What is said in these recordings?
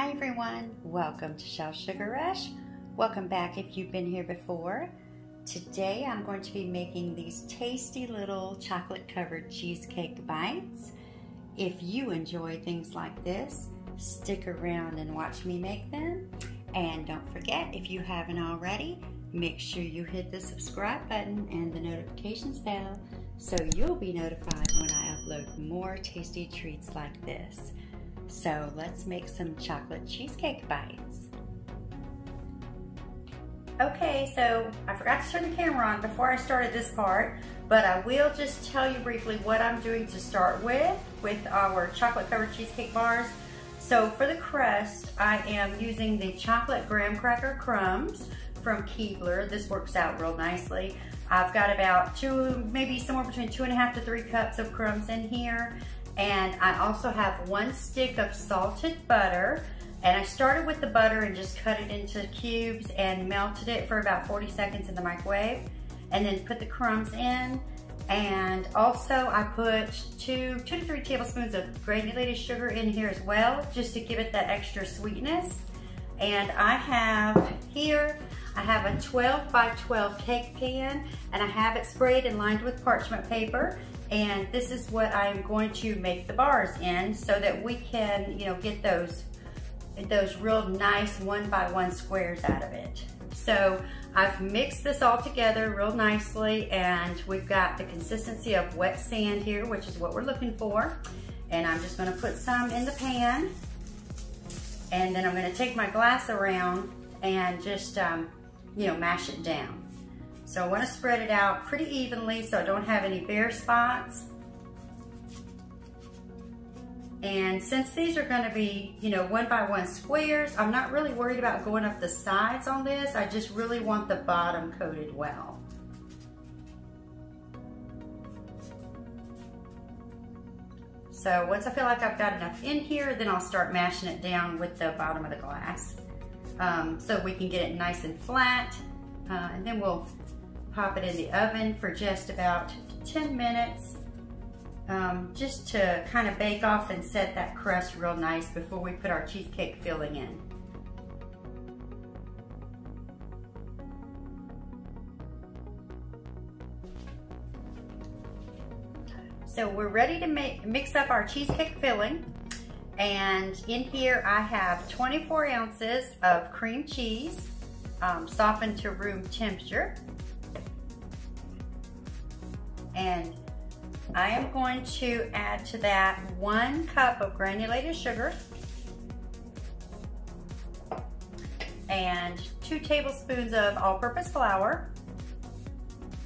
Hi everyone, welcome to Shelf Sugar Rush. Welcome back if you've been here before. Today I'm going to be making these tasty little chocolate covered cheesecake bites. If you enjoy things like this, stick around and watch me make them. And don't forget, if you haven't already, make sure you hit the subscribe button and the notifications bell so you'll be notified when I upload more tasty treats like this. So let's make some chocolate cheesecake bites. Okay, so I forgot to turn the camera on before I started this part, but I will just tell you briefly what I'm doing to start with our chocolate covered cheesecake bars. So for the crust, I am using the chocolate graham cracker crumbs from Keebler. This works out real nicely. I've got about maybe somewhere between 2.5 to 3 cups of crumbs in here. And I also have 1 stick of salted butter. And I started with the butter and just cut it into cubes and melted it for about 40 seconds in the microwave. And then put the crumbs in. And also I put 2 to 3 tablespoons of granulated sugar in here as well, just to give it that extra sweetness. And I have a 12 by 12 cake pan, and I have it sprayed and lined with parchment paper. And this is what I'm going to make the bars in so that we can, get those real nice 1 by 1 squares out of it. So I've mixed this all together real nicely, and we've got the consistency of wet sand here, which is what we're looking for. And I'm just gonna put some in the pan, and then I'm gonna take my glass around and just, mash it down. So I want to spread it out pretty evenly so I don't have any bare spots. And since these are going to be, 1 by 1 squares, I'm not really worried about going up the sides on this. I just really want the bottom coated well. So once I feel like I've got enough in here, then I'll start mashing it down with the bottom of the glass. So we can get it nice and flat. And then we'll pop it in the oven for just about 10 minutes, just to kind of bake off and set that crust real nice before we put our cheesecake filling in. So we're ready to mix up our cheesecake filling. And in here I have 24 ounces of cream cheese, softened to room temperature. And I am going to add to that 1 cup of granulated sugar and 2 tablespoons of all-purpose flour.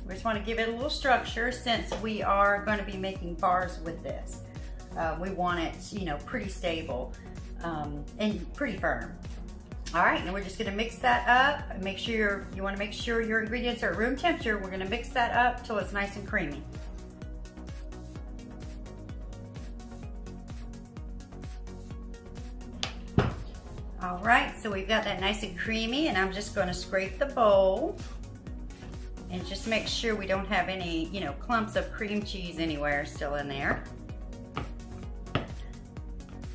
We just want to give it a little structure since we are going to be making bars with this. We want it, pretty stable and pretty firm. All right, and we're just gonna mix that up. You wanna make sure your ingredients are at room temperature. We're gonna mix that up till it's nice and creamy. All right, so we've got that nice and creamy, and I'm just gonna scrape the bowl and just make sure we don't have any, clumps of cream cheese anywhere still in there.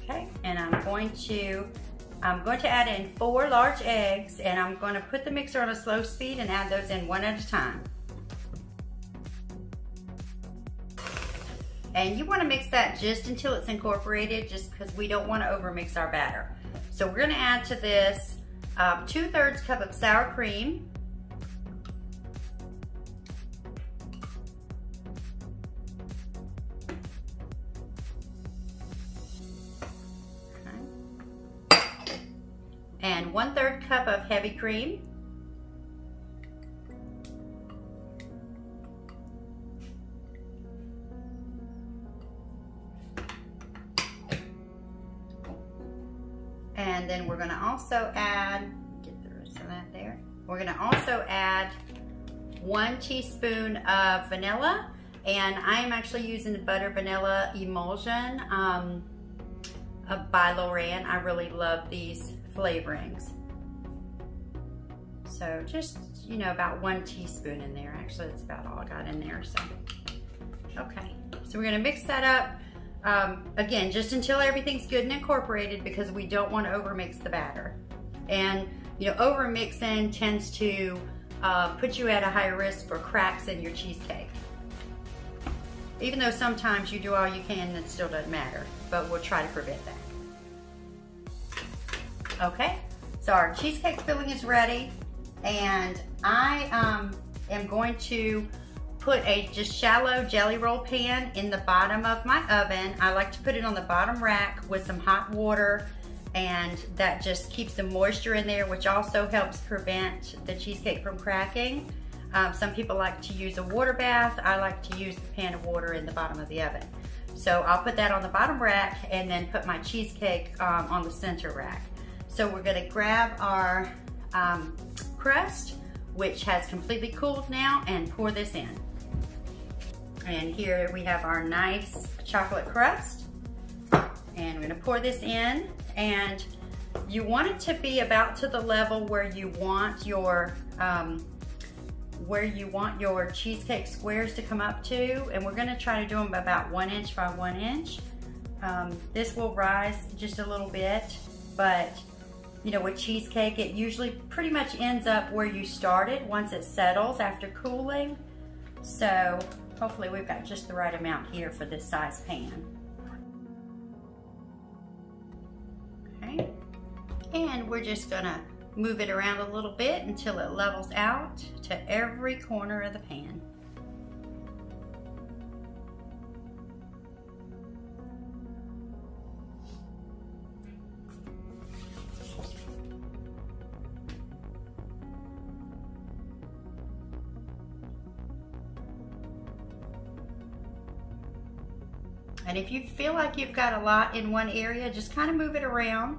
Okay, and I'm going to add in 4 large eggs, and I'm going to put the mixer on a slow speed and add those in 1 at a time. And you want to mix that just until it's incorporated, just because we don't want to overmix our batter. So we're going to add to this 2/3 cup of sour cream. And 1/3 cup of heavy cream. And then we're gonna also add, get the rest of that there. We're gonna also add 1 teaspoon of vanilla. And I am actually using the butter vanilla emulsion by Loran. I really love these flavorings. So just, about 1 teaspoon in there. Actually, that's about all I got in there. So, okay. So we're gonna mix that up Again, just until everything's good and incorporated, because we don't want to overmix the batter. And overmixing tends to put you at a higher risk for cracks in your cheesecake. Even though sometimes you do all you can and it still doesn't matter, but we'll try to prevent that. Okay, so our cheesecake filling is ready, and I am going to put a just shallow jelly roll pan in the bottom of my oven. I like to put it on the bottom rack with some hot water, and that just keeps the moisture in there, which also helps prevent the cheesecake from cracking. Some people like to use a water bath. I like to use the pan of water in the bottom of the oven. So I'll put that on the bottom rack and then put my cheesecake on the center rack. So we're gonna grab our crust, which has completely cooled now, and pour this in. And here we have our nice chocolate crust. And we're gonna pour this in, and you want it to be about to the level where you want your cheesecake squares to come up to, and we're gonna try to do them about 1 inch by 1 inch. This will rise just a little bit, but with cheesecake, it usually pretty much ends up where you started once it settles after cooling. So hopefully we've got just the right amount here for this size pan. Okay, and we're just gonna move it around a little bit until it levels out to every corner of the pan. And if you feel like you've got a lot in one area, just kind of move it around.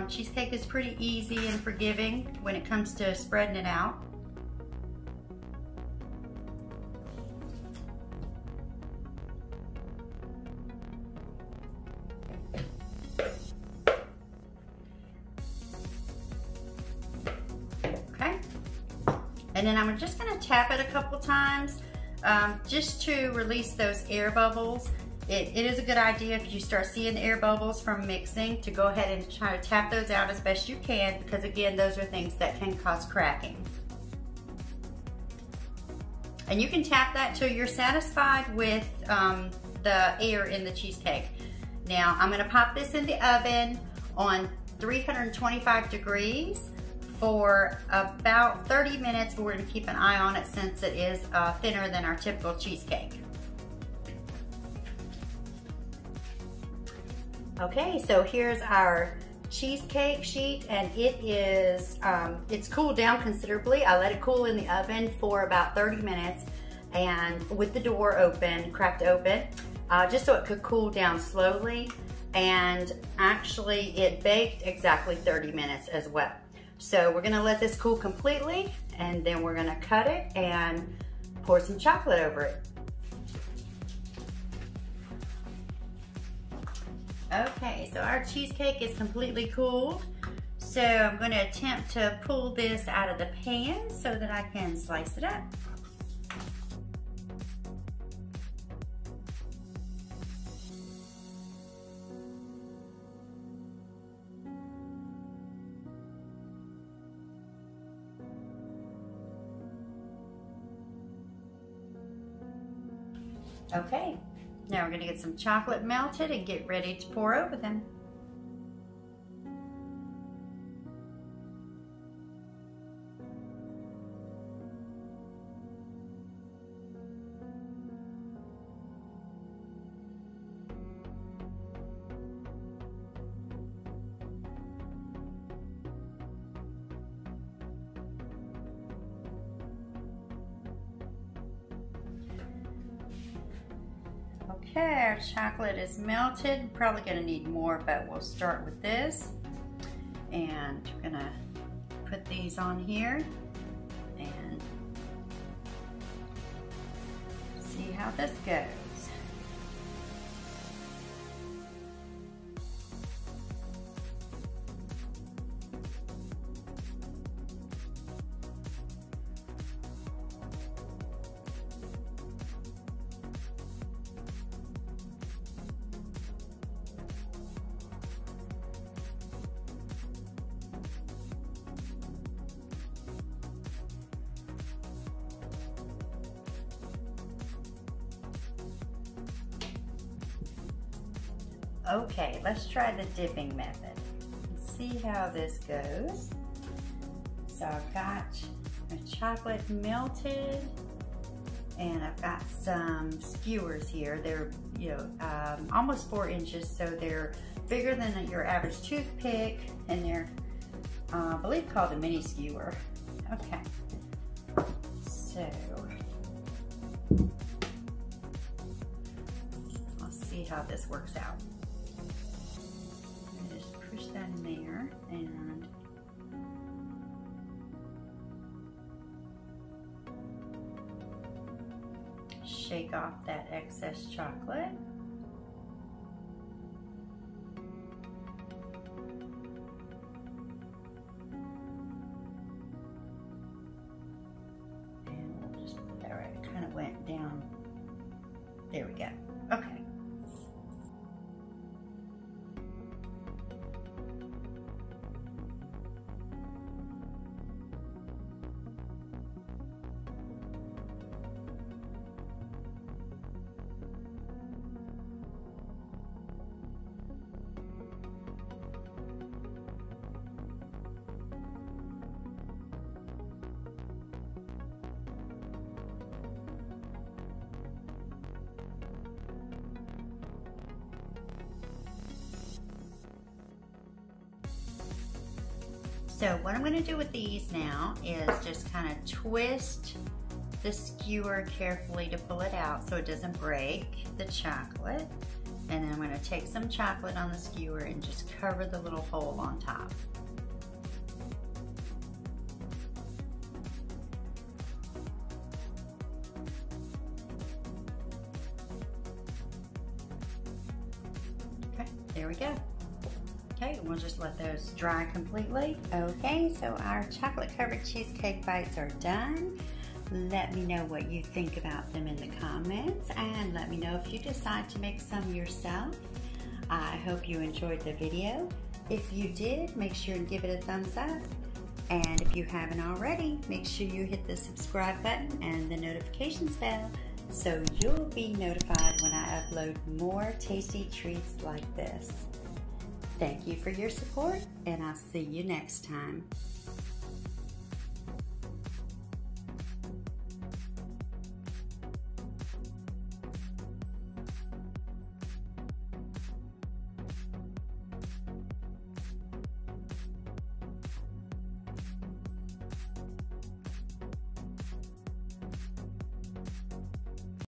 Cheesecake is pretty easy and forgiving when it comes to spreading it out. Okay, and then I'm just gonna tap it a couple times just to release those air bubbles. It is a good idea if you start seeing air bubbles from mixing to go ahead and try to tap those out as best you can, because again, those are things that can cause cracking. And you can tap that till you're satisfied with the air in the cheesecake. Now I'm gonna pop this in the oven on 325 degrees for about 30 minutes, but we're gonna keep an eye on it since it is thinner than our typical cheesecake. Okay, so here's our cheesecake sheet, and it is, it's cooled down considerably. I let it cool in the oven for about 30 minutes, and with the door open, cracked open, just so it could cool down slowly. And actually it baked exactly 30 minutes as well. So we're gonna let this cool completely, and then we're gonna cut it and pour some chocolate over it. Okay, so our cheesecake is completely cooled. So I'm gonna attempt to pull this out of the pan so that I can slice it up. Okay, now we're gonna get some chocolate melted and get ready to pour over them. Okay, our chocolate is melted. Probably gonna need more, but we'll start with this. And we're gonna put these on here and see how this goes. Okay, let's try the dipping method and see how this goes. So I've got my chocolate melted, and I've got some skewers here. They're, almost 4 inches, so they're bigger than your average toothpick, and they're, I believe, called a mini skewer. Okay, so let's see how this works out. I'm gonna just push that in there and shake off that excess chocolate. And we'll just put that right, it kind of went down. There we go. Okay. So what I'm going to do with these now is just kind of twist the skewer carefully to pull it out so it doesn't break the chocolate. And then I'm going to take some chocolate on the skewer and just cover the little hole on top. Okay, there we go. Okay, we'll just let those dry completely. Okay, so our chocolate covered cheesecake bites are done. Let me know what you think about them in the comments, and let me know if you decide to make some yourself. I hope you enjoyed the video. If you did, make sure and give it a thumbs up. And if you haven't already, make sure you hit the subscribe button and the notifications bell so you'll be notified when I upload more tasty treats like this. Thank you for your support, and I'll see you next time.